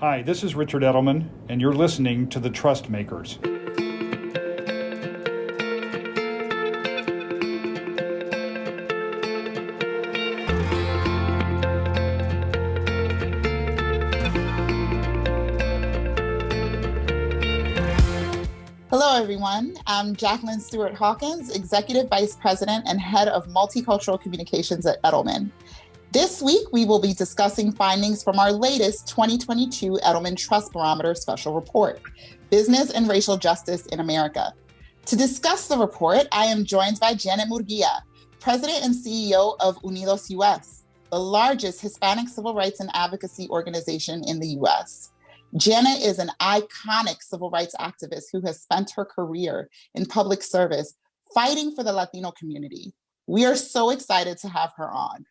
Hi, this is Richard Edelman, and you're listening to The Trust Makers. Hello, everyone. I'm Jackeline Stewart-Hawkins, Executive Vice President and Head of Multicultural Communications at Edelman. This week, we will be discussing findings from our latest 2022 Edelman Trust Barometer Special Report, Business and Racial Justice in America. To discuss the report, I am joined by Janet Murguía, President and CEO of UnidosUS, the largest Hispanic civil rights and advocacy organization in the U.S. Janet is an iconic civil rights activist who has spent her career in public service fighting for the Latino community. We are so excited to have her on.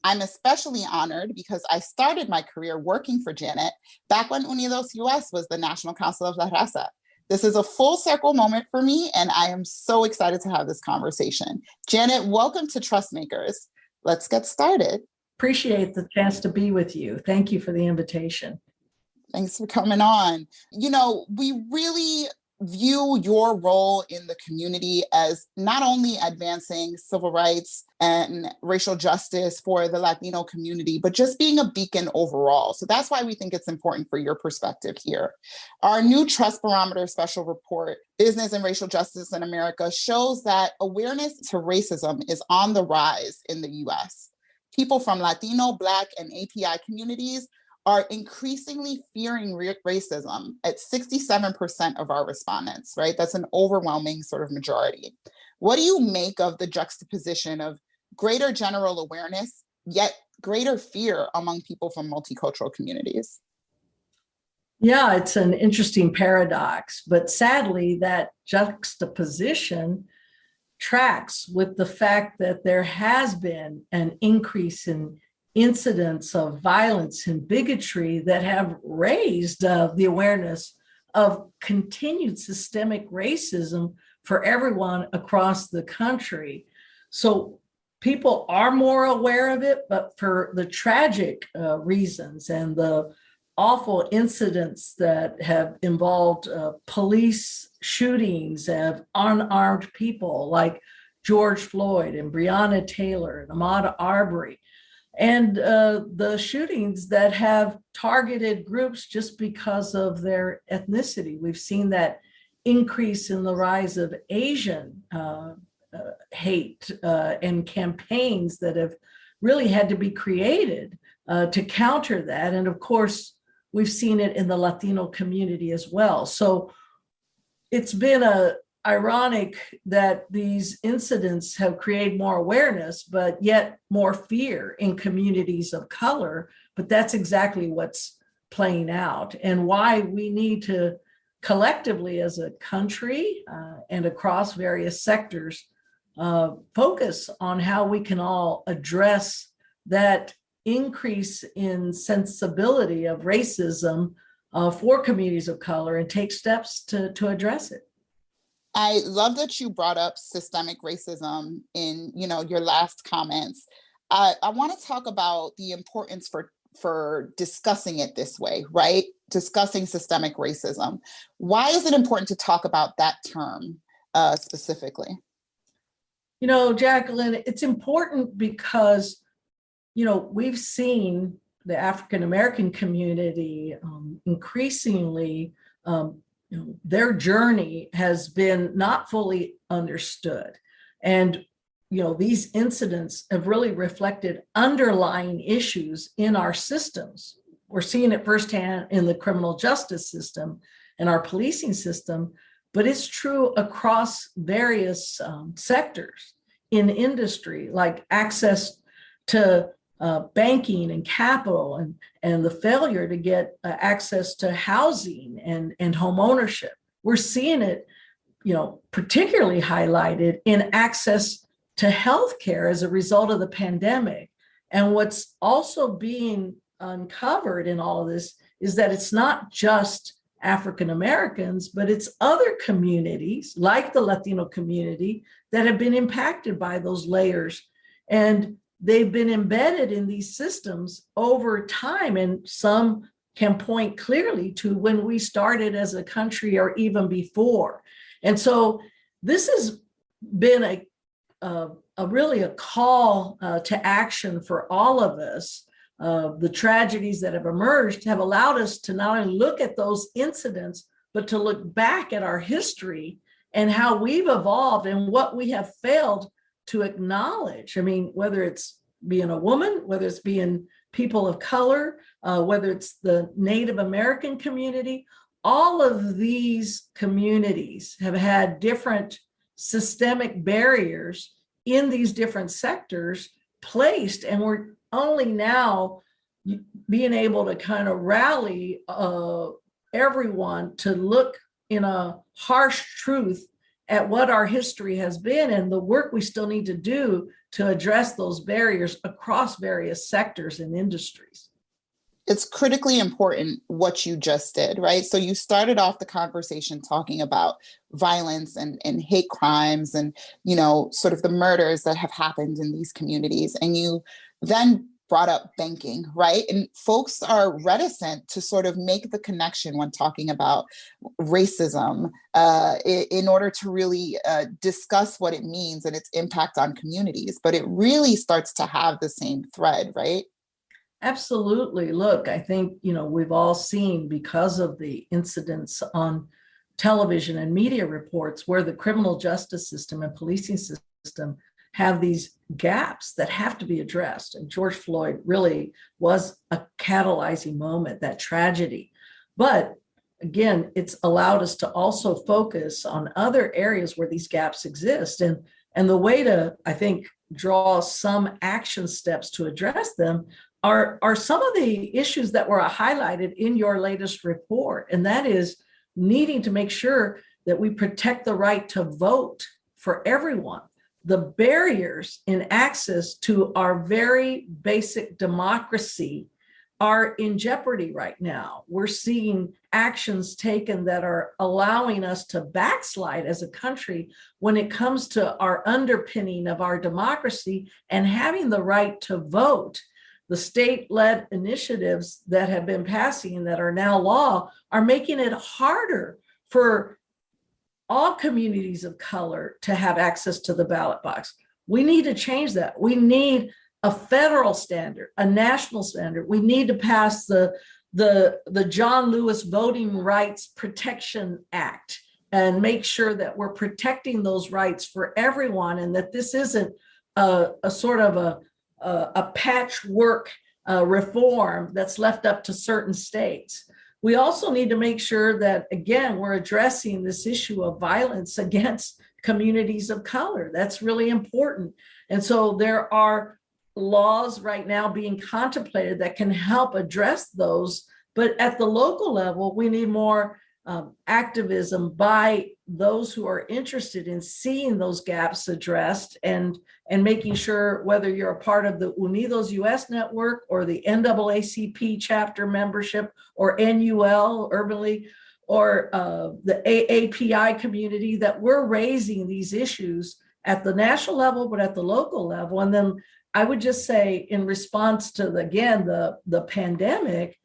I'm especially honored because I started my career working for Janet back when UnidosUS was the National Council of La Raza. This is a full circle moment for me, and I am so excited to have this conversation. Janet, welcome to Trust Makers. Let's get started. Appreciate the chance to be with you. Thank you for the invitation. Thanks for coming on. You know, we really view your role in the community as not only advancing civil rights and racial justice for the Latino community, but just being a beacon overall. So that's why we think it's important for your perspective here. Our new Trust Barometer Special Report, Business and Racial Justice in America, shows that awareness to racism is on the rise in the US. People from Latino, Black, and API communities are increasingly fearing racism at 67% of our respondents, right? That's an overwhelming sort of majority. What do you make of the juxtaposition of greater general awareness, yet greater fear among people from multicultural communities? Yeah, it's an interesting paradox, but sadly, that juxtaposition tracks with the fact that there has been an increase in incidents of violence and bigotry that have raised the awareness of continued systemic racism for everyone across the country. So people are more aware of it, but for the tragic reasons and the awful incidents that have involved police shootings of unarmed people like George Floyd and Breonna Taylor and Ahmaud Arbery, and the shootings that have targeted groups just because of their ethnicity. We've seen that increase in the rise of Asian hate and campaigns that have really had to be created to counter that. And of course, we've seen it in the Latino community as well. So it's been ironic that these incidents have created more awareness, but yet more fear in communities of color. But that's exactly what's playing out, and why we need to collectively as a country and across various sectors focus on how we can all address that increase in sensibility of racism for communities of color and take steps to address it. I love that you brought up systemic racism in, your last comments. I want to talk about the importance for discussing it this way, right? Discussing systemic racism. Why is it important to talk about that term specifically? Jacqueline, it's important because, we've seen the African American community increasingly their journey has been not fully understood. And, these incidents have really reflected underlying issues in our systems. We're seeing it firsthand in the criminal justice system and our policing system, but it's true across various sectors in industry, like access to banking and capital, and the failure to get access to housing and home ownership. We're seeing it, particularly highlighted in access to healthcare as a result of the pandemic. And what's also being uncovered in all of this is that it's not just African Americans, but it's other communities like the Latino community that have been impacted by those layers. And they've been embedded in these systems over time, and some can point clearly to when we started as a country or even before. And so this has been really a call to action for all of us. The tragedies that have emerged have allowed us to not only look at those incidents, but to look back at our history and how we've evolved and what we have failed to acknowledge. I mean, whether it's being a woman, whether it's being people of color, whether it's the Native American community, all of these communities have had different systemic barriers in these different sectors placed, and we're only now being able to kind of rally everyone to look in a harsh truth at what our history has been and the work we still need to do to address those barriers across various sectors and industries. It's critically important what you just did, right? So you started off the conversation talking about violence and hate crimes and, you know, sort of the murders that have happened in these communities. And you then brought up banking, right? And folks are reticent to sort of make the connection when talking about racism in order to really discuss what it means and its impact on communities. But it really starts to have the same thread, right? Absolutely. Look, I think, you know, we've all seen, because of the incidents on television and media reports, where the criminal justice system and policing system have these gaps that have to be addressed. And George Floyd really was a catalyzing moment, that tragedy. But again, it's allowed us to also focus on other areas where these gaps exist. And the way to, I think, draw some action steps to address them are some of the issues that were highlighted in your latest report. And that is needing to make sure that we protect the right to vote for everyone. The barriers in access to our very basic democracy are in jeopardy right now. We're seeing actions taken that are allowing us to backslide as a country when it comes to our underpinning of our democracy and having the right to vote. The state-led initiatives that have been passing and that are now law are making it harder for all communities of color to have access to the ballot box. We need to change that. We need a federal standard, a national standard. We need to pass the John Lewis Voting Rights Protection Act and make sure that we're protecting those rights for everyone, and that this isn't a sort of a patchwork reform that's left up to certain states. We also need to make sure that, again, we're addressing this issue of violence against communities of color. That's really important. And so there are laws right now being contemplated that can help address those. But at the local level, we need more activism by those who are interested in seeing those gaps addressed and making sure, whether you're a part of the UnidosUS network or the NAACP chapter membership or NUL urbanly or the AAPI community, that we're raising these issues at the national level, but at the local level. And then I would just say, in response to, the pandemic,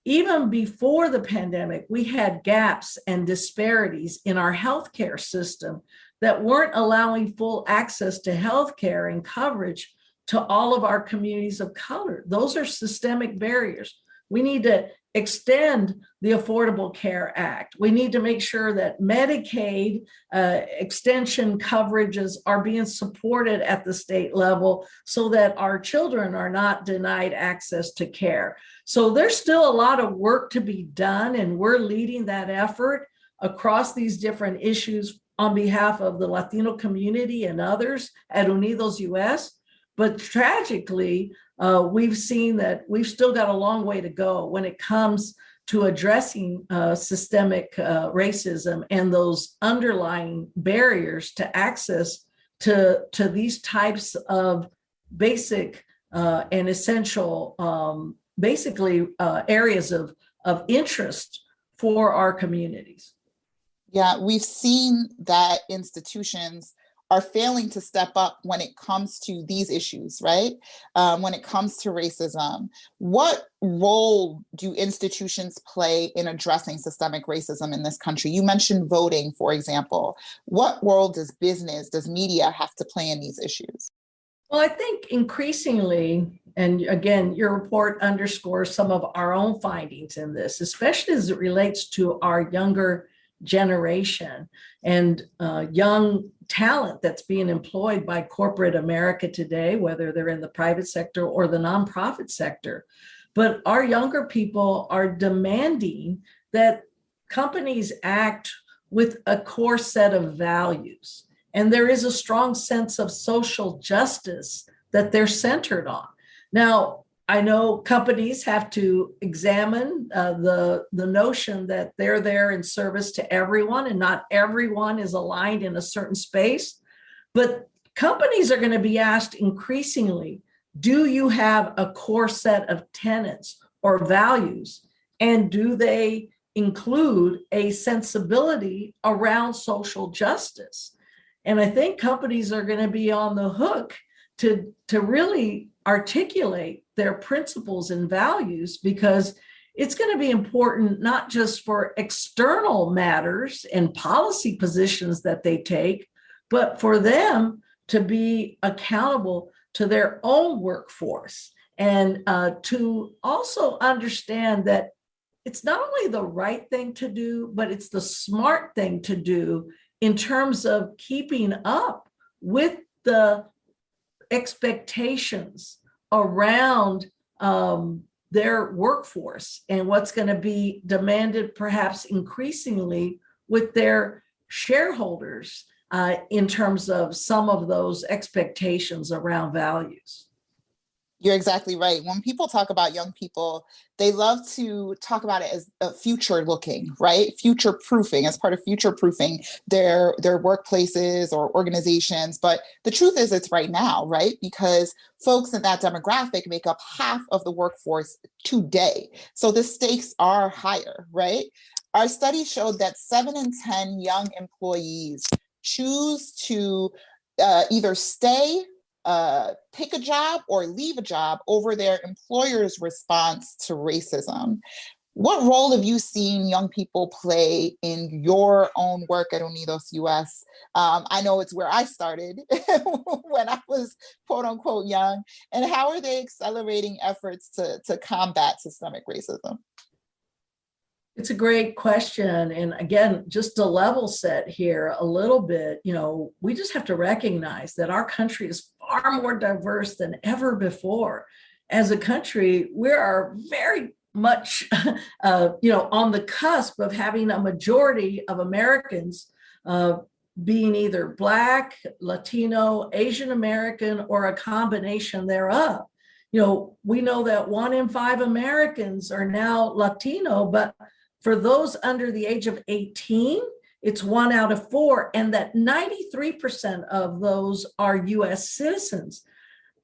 even before the pandemic, we had gaps and disparities in our healthcare system that weren't allowing full access to healthcare and coverage to all of our communities of color. Those are systemic barriers. We need to extend the Affordable Care Act. We need to make sure that Medicaid extension coverages are being supported at the state level so that our children are not denied access to care. So there's still a lot of work to be done, and we're leading that effort across these different issues on behalf of the Latino community and others at UnidosUS. But tragically, we've seen that we've still got a long way to go when it comes to addressing systemic racism and those underlying barriers to access to these types of basic and essential, areas of interest for our communities. Yeah, we've seen that institutions are failing to step up when it comes to these issues, right? When it comes to racism. What role do institutions play in addressing systemic racism in this country? You mentioned voting, for example. What role does business, does media have to play in these issues? Well, I think increasingly, and again, your report underscores some of our own findings in this, especially as it relates to our younger generation and young talent that's being employed by corporate America today, whether they're in the private sector or the nonprofit sector. But our younger people are demanding that companies act with a core set of values. And there is a strong sense of social justice that they're centered on. Now, I know companies have to examine the notion that they're there in service to everyone, and not everyone is aligned in a certain space. But companies are going to be asked increasingly, do you have a core set of tenets or values? And do they include a sensibility around social justice? And I think companies are going to be on the hook to really articulate their principles and values, because it's going to be important not just for external matters and policy positions that they take, but for them to be accountable to their own workforce, and to also understand that it's not only the right thing to do, but it's the smart thing to do in terms of keeping up with the expectations around their workforce and what's going to be demanded perhaps increasingly with their shareholders in terms of some of those expectations around values. You're exactly right. When people talk about young people, they love to talk about it as a future looking, right? Future proofing, as part of future proofing their workplaces or organizations. But the truth is it's right now, right? Because folks in that demographic make up half of the workforce today. So the stakes are higher, right? Our study showed that 7 in 10 young employees choose to either stay, pick a job, or leave a job over their employer's response to racism. What role have you seen young people play in your own work at UnidosUS? I know it's where I started when I was quote unquote young. And how are they accelerating efforts to combat systemic racism? It's a great question. And again, just to level set here a little bit, we just have to recognize that our country is far more diverse than ever before. As a country, we are very much, on the cusp of having a majority of Americans being either Black, Latino, Asian American, or a combination thereof. We know that 1 in 5 Americans are now Latino, but for those under the age of 18, it's 1 out of 4, and that 93% of those are US citizens.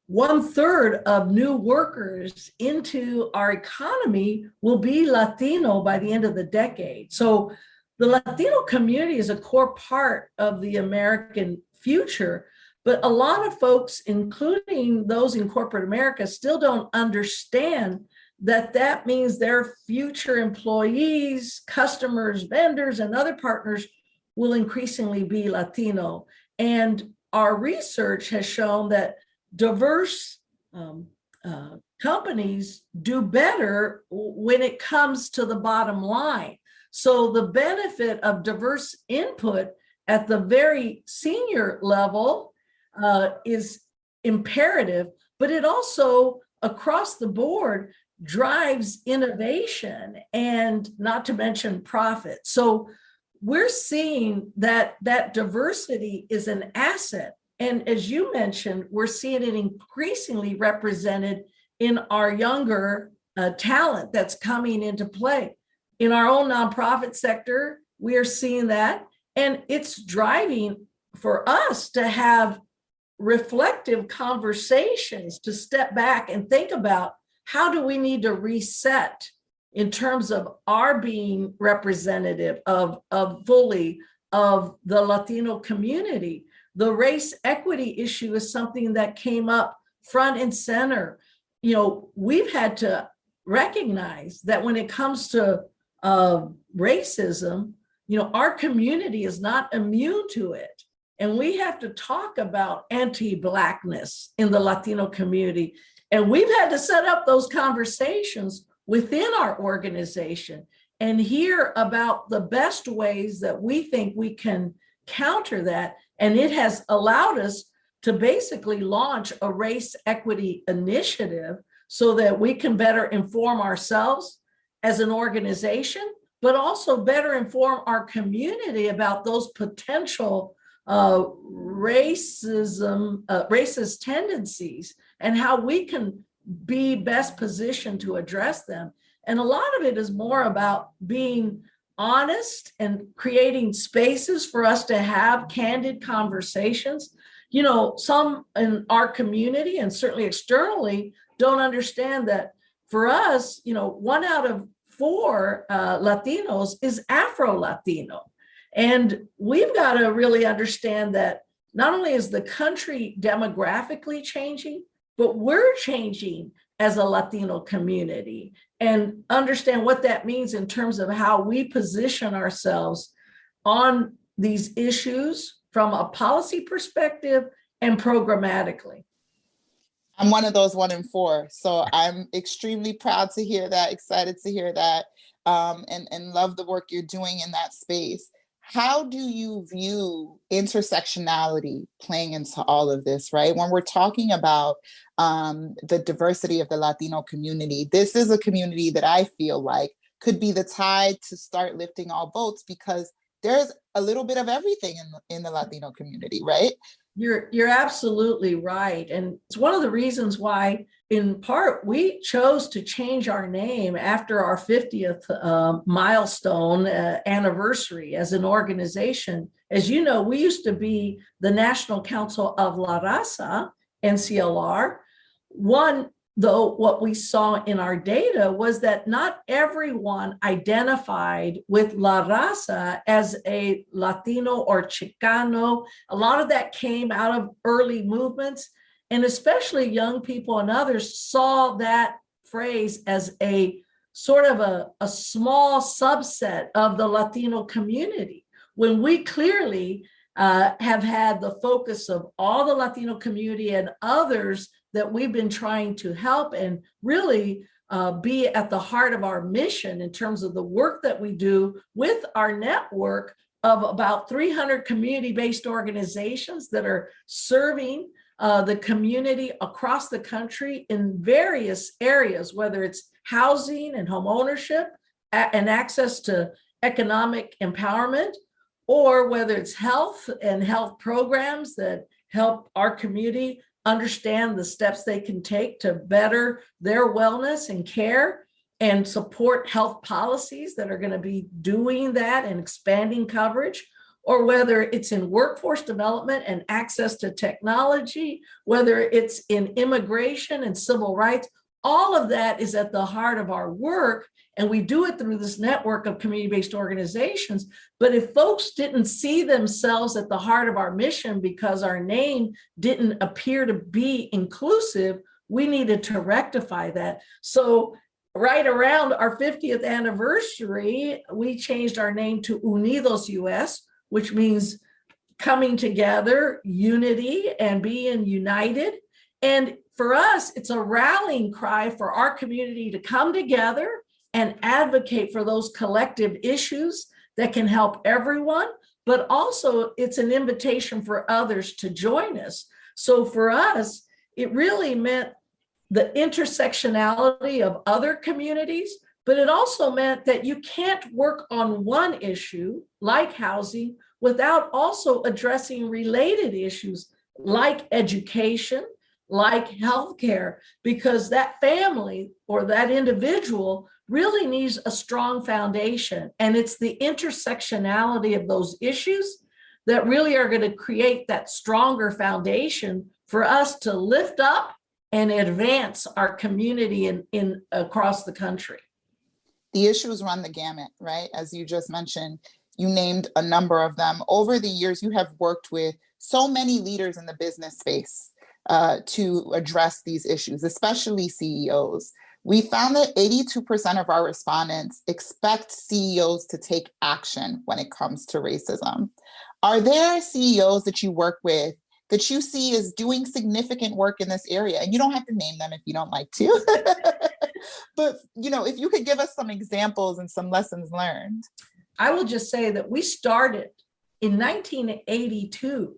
1/3 of new workers into our economy will be Latino by the end of the decade. So the Latino community is a core part of the American future, but a lot of folks, including those in corporate America, still don't understand that means their future employees, customers, vendors, and other partners will increasingly be Latino. And our research has shown that diverse companies do better when it comes to the bottom line. So the benefit of diverse input at the very senior level is imperative, but it also, across the board, drives innovation and not to mention profit. So we're seeing that diversity is an asset. And as you mentioned, we're seeing it increasingly represented in our younger talent that's coming into play. In our own nonprofit sector, we are seeing that. And it's driving for us to have reflective conversations, to step back and think about, how do we need to reset in terms of our being representative of fully of the Latino community the race equity issue is something that came up front and center. We've had to recognize that when it comes to racism, our community is not immune to it. And we have to talk about anti-Blackness in the Latino community. And we've had to set up those conversations within our organization and hear about the best ways that we think we can counter that. And it has allowed us to basically launch a race equity initiative so that we can better inform ourselves as an organization, but also better inform our community about those potential racist tendencies and how we can be best positioned to address them. And a lot of it is more about being honest and creating spaces for us to have candid conversations. Some in our community and certainly externally don't understand that for us, 1 out of 4 Latinos is Afro-Latino. And we've got to really understand that not only is the country demographically changing, but we're changing as a Latino community, and understand what that means in terms of how we position ourselves on these issues from a policy perspective and programmatically. I'm one of those 1 in 4. So I'm extremely proud to hear that, excited to hear that, and love the work you're doing in that space. How do you view intersectionality playing into all of this, right? When we're talking about the diversity of the Latino community, this is a community that I feel like could be the tide to start lifting all boats, because there's a little bit of everything in the Latino community, right? You're absolutely right. And it's one of the reasons why, in part, we chose to change our name after our 50th milestone anniversary as an organization. As you know, we used to be the National Council of La Raza, NCLR. Though what we saw in our data was that not everyone identified with La Raza as a Latino or Chicano. A lot of that came out of early movements, and especially young people and others saw that phrase as a sort of a small subset of the Latino community, when we clearly have had the focus of all the Latino community and others that we've been trying to help and really be at the heart of our mission in terms of the work that we do with our network of about 300 community-based organizations that are serving the community across the country in various areas, whether it's housing and home ownership and access to economic empowerment, or whether it's health and health programs that help our community understand the steps they can take to better their wellness and care and support health policies that are going to be doing that and expanding coverage, or whether it's in workforce development and access to technology, whether it's in immigration and civil rights. All of that is at the heart of our work, and we do it through this network of community-based organizations. But if folks didn't see themselves at the heart of our mission because our name didn't appear to be inclusive, we needed to rectify that. So right around our 50th anniversary, we changed our name to UnidosUS, which means coming together, unity, and being united. And for us, it's a rallying cry for our community to come together and advocate for those collective issues that can help everyone, but also it's an invitation for others to join us. So for us, it really meant the intersectionality of other communities, but it also meant that you can't work on one issue like housing without also addressing related issues like education, like healthcare, because that family or that individual really needs a strong foundation. And it's the intersectionality of those issues that really are going to create that stronger foundation for us to lift up and advance our community in across the country. The issues run the gamut, right? As you just mentioned, You named a number of them. Over the years, you have worked with so many leaders in the business space to address these issues, especially CEOs. We found that 82% of our respondents expect CEOs to take action when it comes to racism. Are there CEOs that you work with that you see as doing significant work in this area? And you don't have to name them if you don't like to. But, if you could give us some examples and some lessons learned. I will just say that we started in 1982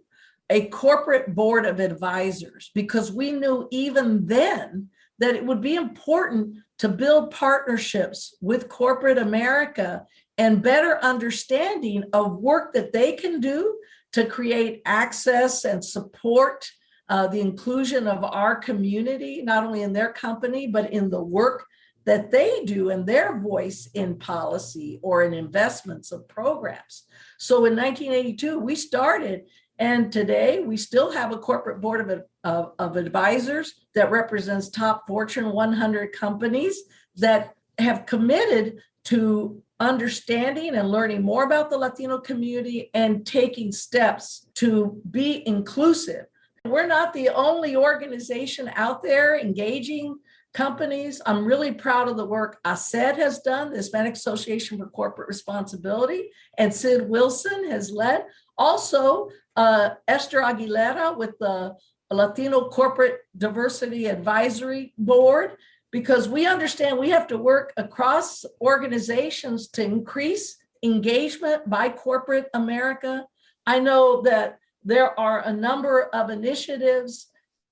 a corporate board of advisors because we knew even then that it would be important to build partnerships with corporate America and better understanding of work that they can do to create access and support the inclusion of our community, not only in their company, but in the work that they do and their voice in policy or in investments of programs. So in 1982, we started, and today we still have a corporate board of advisors that represents top Fortune 100 companies that have committed to understanding and learning more about the Latino community and taking steps to be inclusive. We're not the only organization out there engaging companies. I'm really proud of the work ASED has done, the Hispanic Association for Corporate Responsibility, and Sid Wilson has led. Also, Esther Aguilera with the Latino Corporate Diversity Advisory Board, because we understand we have to work across organizations to increase engagement by corporate America. I know that there are a number of initiatives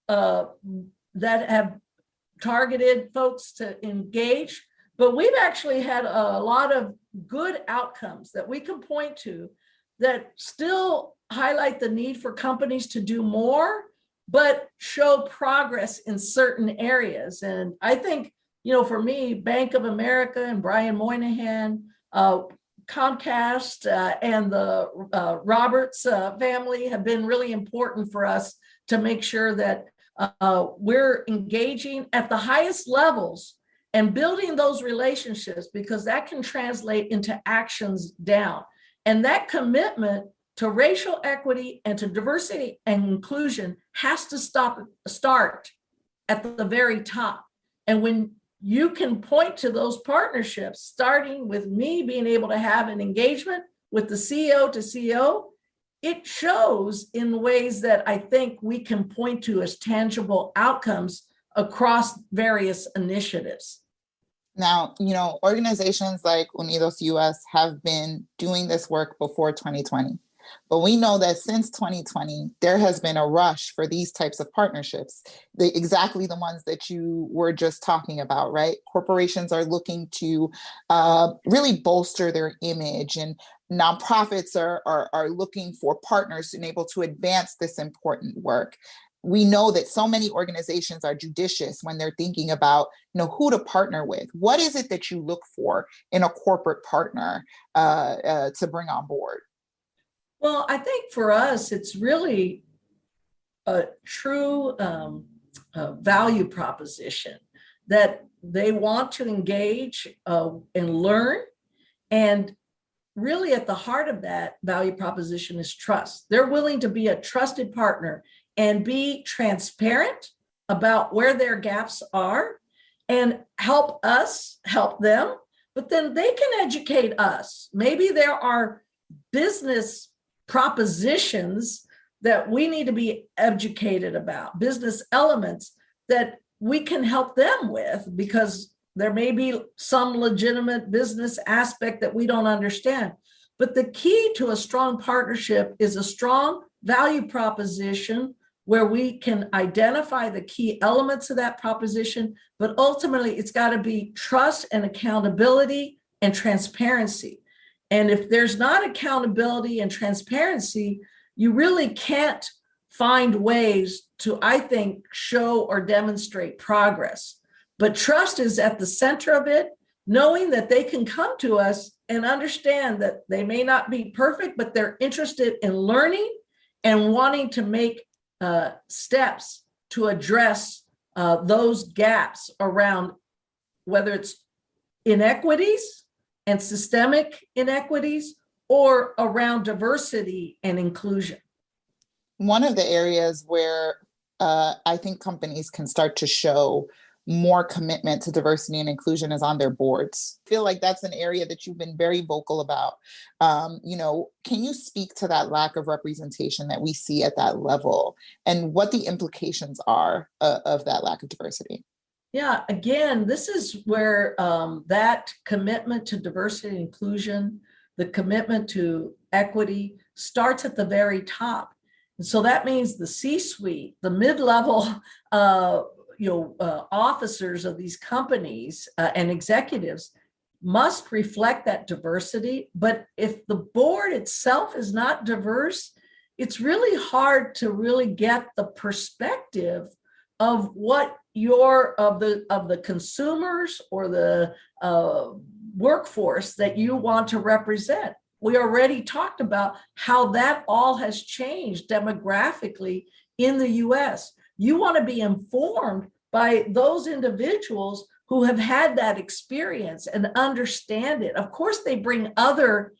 that have targeted folks to engage, but we've actually had a lot of good outcomes that we can point to that still highlight the need for companies to do more, but show progress in certain areas. And I think, for me, Bank of America and Brian Moynihan, Comcast, and the Roberts family have been really important for us to make sure that we're engaging at the highest levels and building those relationships, because that can translate into actions down. And that commitment to racial equity and to diversity and inclusion has to start at the very top. And when you can point to those partnerships, starting with me being able to have an engagement with the CEO to CEO, it shows in ways that I think we can point to as tangible outcomes across various initiatives. Now, organizations like UnidosUS have been doing this work before 2020. But we know that since 2020, there has been a rush for these types of partnerships, exactly the ones that you were just talking about, right? Corporations are looking to really bolster their image, and nonprofits are looking for partners to be able to advance this important work. We know that so many organizations are judicious when they're thinking about, who to partner with. What is it that you look for in a corporate partner to bring on board? Well, I think for us, it's really a true value proposition that they want to engage and learn. And really at the heart of that value proposition is trust. They're willing to be a trusted partner and be transparent about where their gaps are and help us help them, but then they can educate us. Maybe there are business propositions that we need to be educated about, business elements that we can help them with, because there may be some legitimate business aspect that we don't understand. But the key to a strong partnership is a strong value proposition where we can identify the key elements of that proposition, but ultimately it's got to be trust and accountability and transparency. And if there's not accountability and transparency, you really can't find ways to, I think, show or demonstrate progress. But trust is at the center of it, knowing that they can come to us and understand that they may not be perfect, but they're interested in learning and wanting to make steps to address those gaps around whether it's inequities and systemic inequities, or around diversity and inclusion? One of the areas where I think companies can start to show more commitment to diversity and inclusion is on their boards. I feel like that's an area that you've been very vocal about. Can you speak to that lack of representation that we see at that level and what the implications are of that lack of diversity? Yeah, again, this is where that commitment to diversity and inclusion, the commitment to equity starts at the very top. And so that means the C-suite, the mid-level officers of these companies and executives must reflect that diversity. But if the board itself is not diverse, it's really hard to really get the perspective of what of the consumers or the workforce that you want to represent. We already talked about how that all has changed demographically in the US. You want to be informed by those individuals who have had that experience and understand it. Of course, they bring other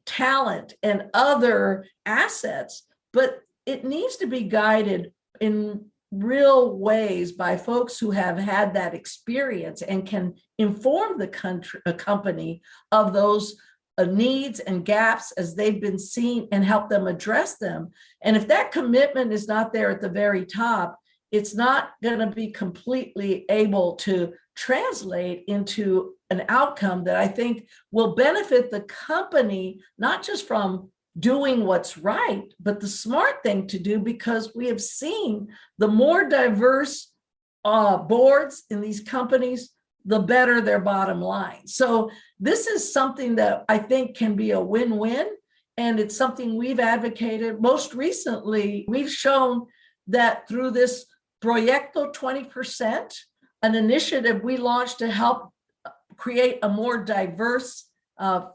talent and other assets, but it needs to be guided in real ways by folks who have had that experience and can inform the company of those needs and gaps as they've been seen and help them address them. And if that commitment is not there at the very top, it's not going to be completely able to translate into an outcome that I think will benefit the company, not just from doing what's right, but the smart thing to do, because we have seen the more diverse boards in these companies, the better their bottom line. So this is something that I think can be a win-win, and it's something we've advocated. Most recently, we've shown that through this Proyecto 20%, an initiative we launched to help create a more diverse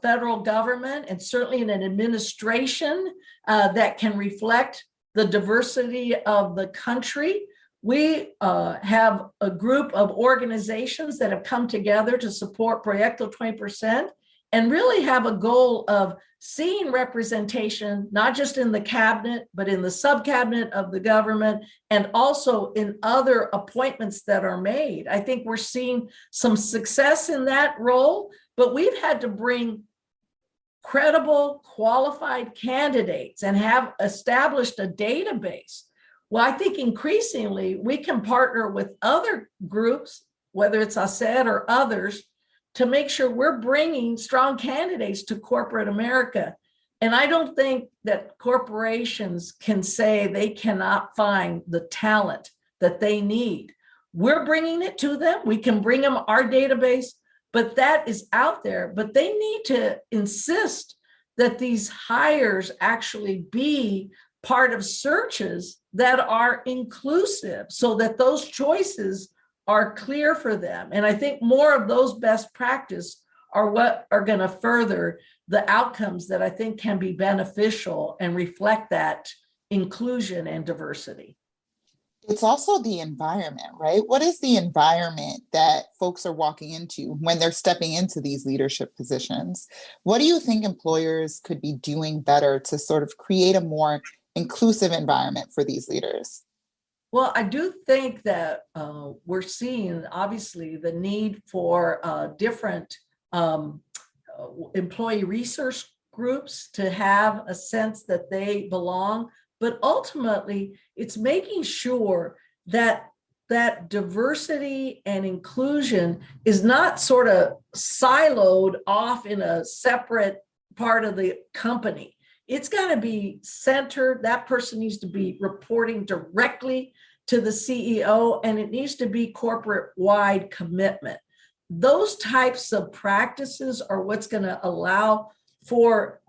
federal government, and certainly in an administration that can reflect the diversity of the country. We have a group of organizations that have come together to support Proyecto 20% and really have a goal of seeing representation, not just in the cabinet, but in the sub-cabinet of the government and also in other appointments that are made. I think we're seeing some success in that role, but we've had to bring credible, qualified candidates and have established a database. Well, I think increasingly we can partner with other groups, whether it's ASED or others, to make sure we're bringing strong candidates to corporate America. And I don't think that corporations can say they cannot find the talent that they need. We're bringing it to them. We can bring them our database, but that is out there. But they need to insist that these hires actually be part of searches that are inclusive so that those choices are clear for them. And I think more of those best practice are what are going to further the outcomes that I think can be beneficial and reflect that inclusion and diversity. It's also the environment, right? What is the environment that folks are walking into when they're stepping into these leadership positions? What do you think employers could be doing better to sort of create a more inclusive environment for these leaders? Well, I do think that we're seeing, obviously, the need for different employee resource groups to have a sense that they belong. But ultimately, it's making sure that that diversity and inclusion is not sort of siloed off in a separate part of the company. It's got to be centered. That person needs to be reporting directly to the CEO, and it needs to be corporate-wide commitment. Those types of practices are what's going to allow for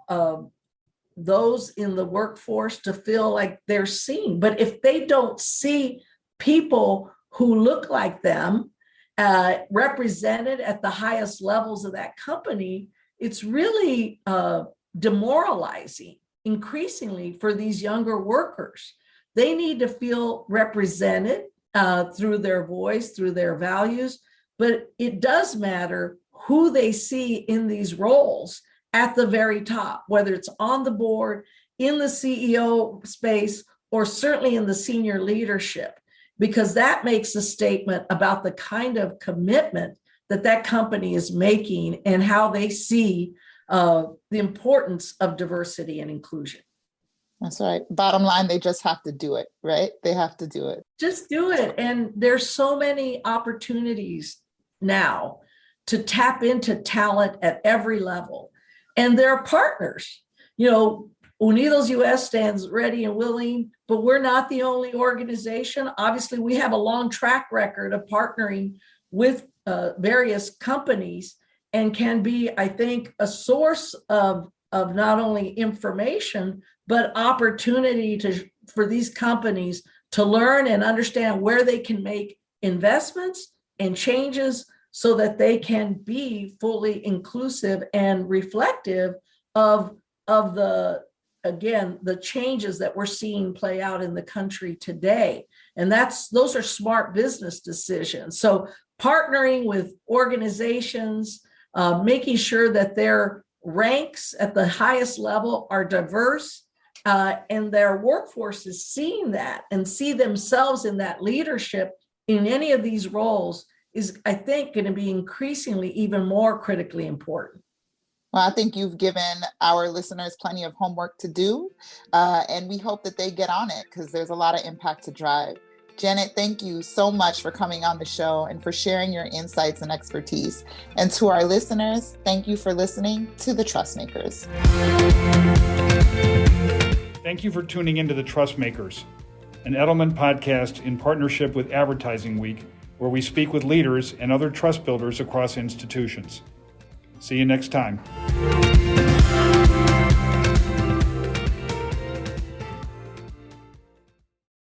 those in the workforce to feel like they're seen. But if they don't see people who look like them represented at the highest levels of that company, it's really demoralizing increasingly for these younger workers. They need to feel represented through their voice, through their values, but it does matter who they see in these roles at the very top, whether it's on the board, in the CEO space, or certainly in the senior leadership, because that makes a statement about the kind of commitment that that company is making and how they see the importance of diversity and inclusion. That's right. Bottom line, they just have to do it, right? They have to do it. Just do it. And there's so many opportunities now to tap into talent at every level. And there are partners. You know, UnidosUS stands ready and willing, but we're not the only organization. Obviously, we have a long track record of partnering with various companies and can be, I think, a source of not only information, but opportunity for these companies to learn and understand where they can make investments and changes so that they can be fully inclusive and reflective of the changes that we're seeing play out in the country today. And those are smart business decisions. So partnering with organizations, making sure that their ranks at the highest level are diverse, and their workforce is seeing that and see themselves in that leadership in any of these roles is, I think, going to be increasingly even more critically important. Well, I think you've given our listeners plenty of homework to do, and we hope that they get on it because there's a lot of impact to drive. Janet, thank you so much for coming on the show and for sharing your insights and expertise. And to our listeners, thank you for listening to The Trust Makers. Thank you for tuning into The Trust Makers, an Edelman podcast in partnership with Advertising Week, where we speak with leaders and other trust builders across institutions. See you next time.